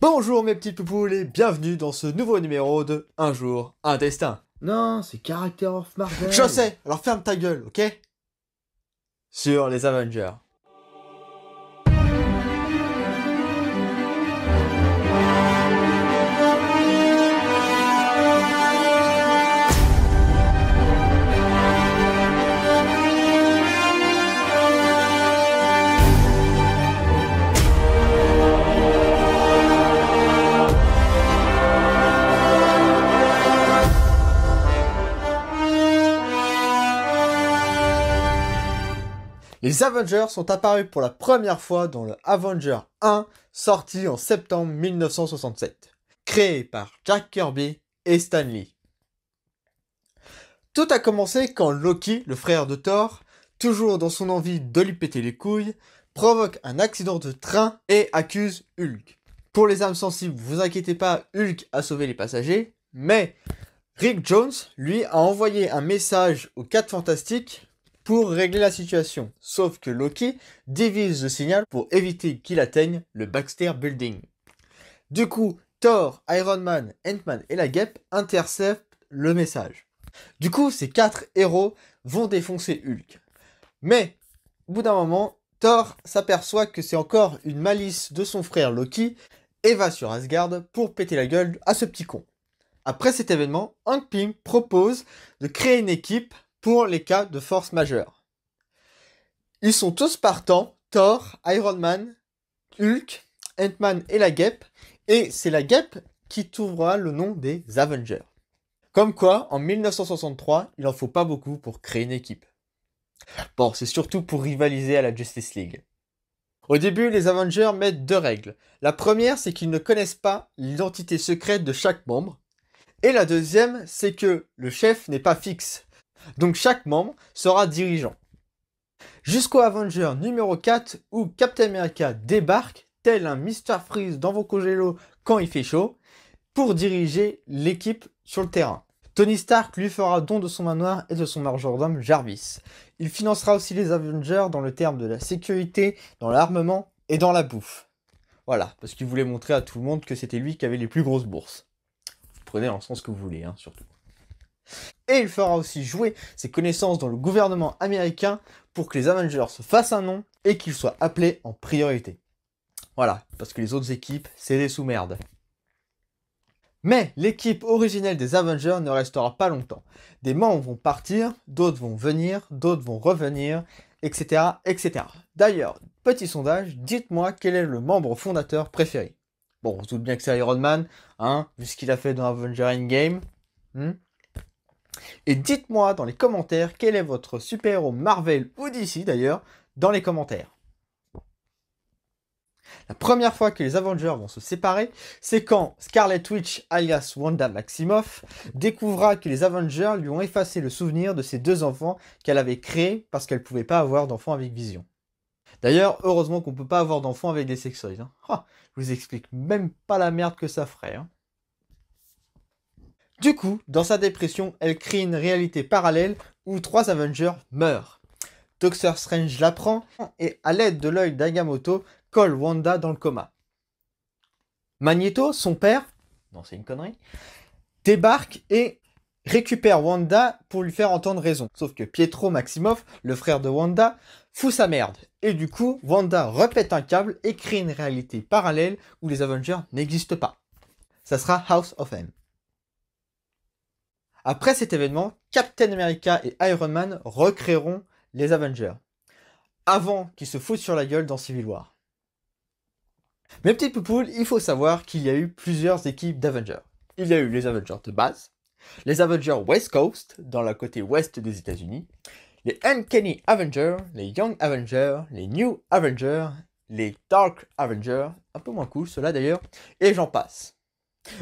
Bonjour mes petits poupoules et bienvenue dans ce nouveau numéro de Un jour, un destin. Non, c'est Character of Marvel. Je sais, alors ferme ta gueule, ok? Sur les Avengers. Les Avengers sont apparus pour la première fois dans le Avenger 1, sorti en septembre 1967, créé par Jack Kirby et Stan Lee. Tout a commencé quand Loki, le frère de Thor, toujours dans son envie de lui péter les couilles, provoque un accident de train et accuse Hulk. Pour les âmes sensibles, vous inquiétez pas, Hulk a sauvé les passagers, mais Rick Jones, lui, a envoyé un message aux 4 Fantastiques pour régler la situation. Sauf que Loki divise le signal pour éviter qu'il atteigne le Baxter Building. Du coup, Thor, Iron Man, Ant-Man et la Guêpe interceptent le message. Du coup, ces 4 héros vont défoncer Hulk. Mais, au bout d'un moment, Thor s'aperçoit que c'est encore une malice de son frère Loki et va sur Asgard pour péter la gueule à ce petit con. Après cet événement, Hank Pym propose de créer une équipe pour les cas de force majeure. Ils sont tous partants, Thor, Iron Man, Hulk, Ant-Man et la Guêpe, et c'est la Guêpe qui trouvera le nom des Avengers. Comme quoi, en 1963, il en faut pas beaucoup pour créer une équipe. Bon, c'est surtout pour rivaliser à la Justice League. Au début, les Avengers mettent 2 règles. La première, c'est qu'ils ne connaissent pas l'identité secrète de chaque membre. Et la deuxième, c'est que le chef n'est pas fixe. Donc chaque membre sera dirigeant. Jusqu'au Avenger numéro 4 où Captain America débarque, tel un Mr. Freeze dans vos congélos quand il fait chaud, pour diriger l'équipe sur le terrain. Tony Stark lui fera don de son manoir et de son majordome Jarvis. Il financera aussi les Avengers dans le terme de la sécurité, dans l'armement et dans la bouffe. Voilà, parce qu'il voulait montrer à tout le monde que c'était lui qui avait les plus grosses bourses. Vous prenez dans le sens que vous voulez, hein, surtout. Et il fera aussi jouer ses connaissances dans le gouvernement américain pour que les Avengers se fassent un nom et qu'ils soient appelés en priorité. Voilà, parce que les autres équipes, c'est des sous-merdes. Mais l'équipe originelle des Avengers ne restera pas longtemps. Des membres vont partir, d'autres vont venir, d'autres vont revenir, etc. etc. D'ailleurs, petit sondage, dites-moi quel est le membre fondateur préféré. Bon, on se doute bien que c'est Iron Man, hein, vu ce qu'il a fait dans Avenger Endgame. Et dites-moi dans les commentaires quel est votre super-héros Marvel ou DC d'ailleurs, dans les commentaires. La première fois que les Avengers vont se séparer, c'est quand Scarlet Witch alias Wanda Maximoff découvrira que les Avengers lui ont effacé le souvenir de ses 2 enfants qu'elle avait créés parce qu'elle ne pouvait pas avoir d'enfants avec Vision. D'ailleurs, heureusement qu'on ne peut pas avoir d'enfants avec des sextoys. Hein. Ah, je vous explique même pas la merde que ça ferait. Hein. Du coup, dans sa dépression, elle crée une réalité parallèle où 3 Avengers meurent. Doctor Strange l'apprend et à l'aide de l'œil d'Agamotto, colle Wanda dans le coma. Magneto, son père, non c'est une connerie, débarque et récupère Wanda pour lui faire entendre raison. Sauf que Pietro Maximoff, le frère de Wanda, fout sa merde. Et du coup, Wanda repète un câble et crée une réalité parallèle où les Avengers n'existent pas. Ça sera House of M. Après cet événement, Captain America et Iron Man recréeront les Avengers, avant qu'ils se foutent sur la gueule dans Civil War. Mes petites poupoules, il faut savoir qu'il y a eu plusieurs équipes d'Avengers. Il y a eu les Avengers de base, les Avengers West Coast, dans la côté ouest des États-Unis, les Uncanny Avengers, les Young Avengers, les New Avengers, les Dark Avengers, un peu moins cool ceux-là d'ailleurs, et j'en passe.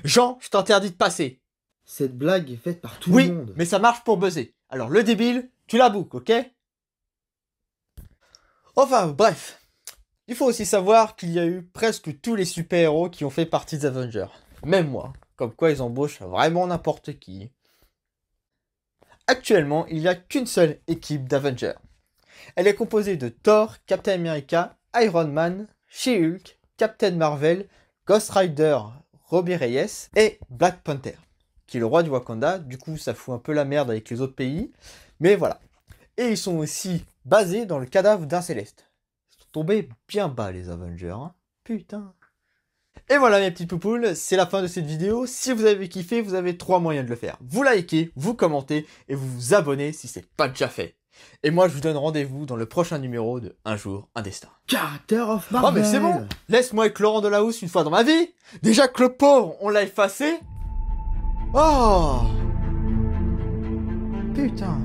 Jean, je t'interdis de passer. Cette blague est faite par tout Oui, le monde. mais ça marche pour buzzer. Alors le débile, tu la boucles, ok? Enfin, bref. Il faut aussi savoir qu'il y a eu presque tous les super-héros qui ont fait partie des Avengers. Même moi. Comme quoi ils embauchent vraiment n'importe qui. Actuellement, il n'y a qu'une seule équipe d'Avengers. Elle est composée de Thor, Captain America, Iron Man, She-Hulk, Captain Marvel, Ghost Rider, Robbie Reyes et Black Panther, qui est le roi du Wakanda. Du coup, ça fout un peu la merde avec les autres pays. Mais voilà. Et ils sont aussi basés dans le cadavre d'un Céleste. Ils sont tombés bien bas, les Avengers. Hein. Putain. Et voilà mes petites poupoules, c'est la fin de cette vidéo. Si vous avez kiffé, vous avez 3 moyens de le faire. Vous likez, vous commentez et vous vous abonnez si c'est pas déjà fait. Et moi je vous donne rendez-vous dans le prochain numéro de Un jour, un destin. Character of Oh Marvel. mais c'est bon. Laisse-moi avec Laurent Delahousse une fois dans ma vie. Déjà que le pauvre, on l'a effacé. Oh putain.